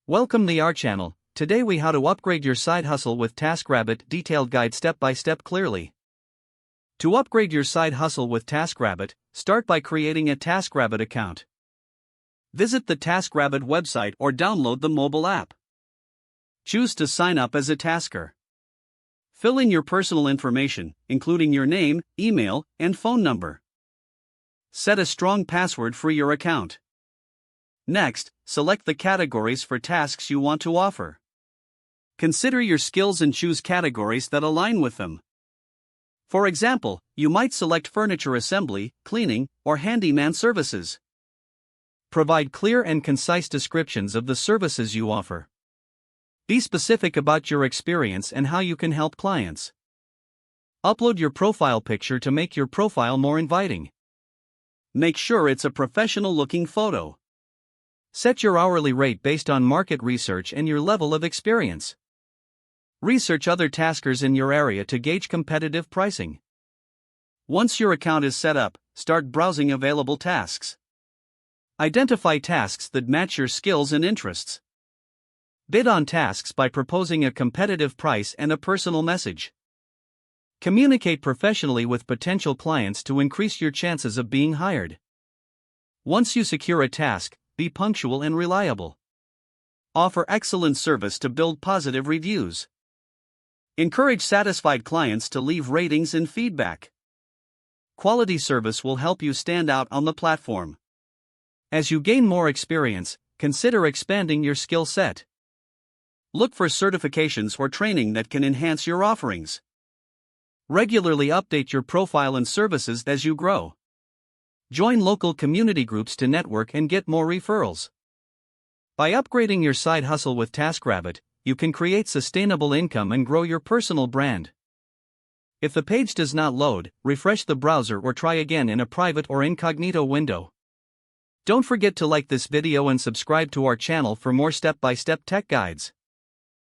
Welcome to our channel. Today we how to upgrade your side hustle with TaskRabbit detailed guide step by step clearly. To upgrade your side hustle with TaskRabbit, start by creating a TaskRabbit account. Visit the TaskRabbit website or download the mobile app. Choose to sign up as a tasker. Fill in your personal information, including your name, email, and phone number. Set a strong password for your account. Next, select the categories for tasks you want to offer. Consider your skills and choose categories that align with them. For example, you might select furniture assembly, cleaning, or handyman services. Provide clear and concise descriptions of the services you offer. Be specific about your experience and how you can help clients. Upload your profile picture to make your profile more inviting. Make sure it's a professional-looking photo. Set your hourly rate based on market research and your level of experience. Research other taskers in your area to gauge competitive pricing. Once your account is set up, start browsing available tasks. Identify tasks that match your skills and interests. Bid on tasks by proposing a competitive price and a personal message. Communicate professionally with potential clients to increase your chances of being hired. Once you secure a task, be punctual and reliable. Offer excellent service to build positive reviews. Encourage satisfied clients to leave ratings and feedback. Quality service will help you stand out on the platform. As you gain more experience, consider expanding your skill set. Look for certifications or training that can enhance your offerings. Regularly update your profile and services as you grow. Join local community groups to network and get more referrals. By upgrading your side hustle with TaskRabbit, you can create sustainable income and grow your personal brand. If the page does not load, refresh the browser or try again in a private or incognito window. Don't forget to like this video and subscribe to our channel for more step-by-step tech guides.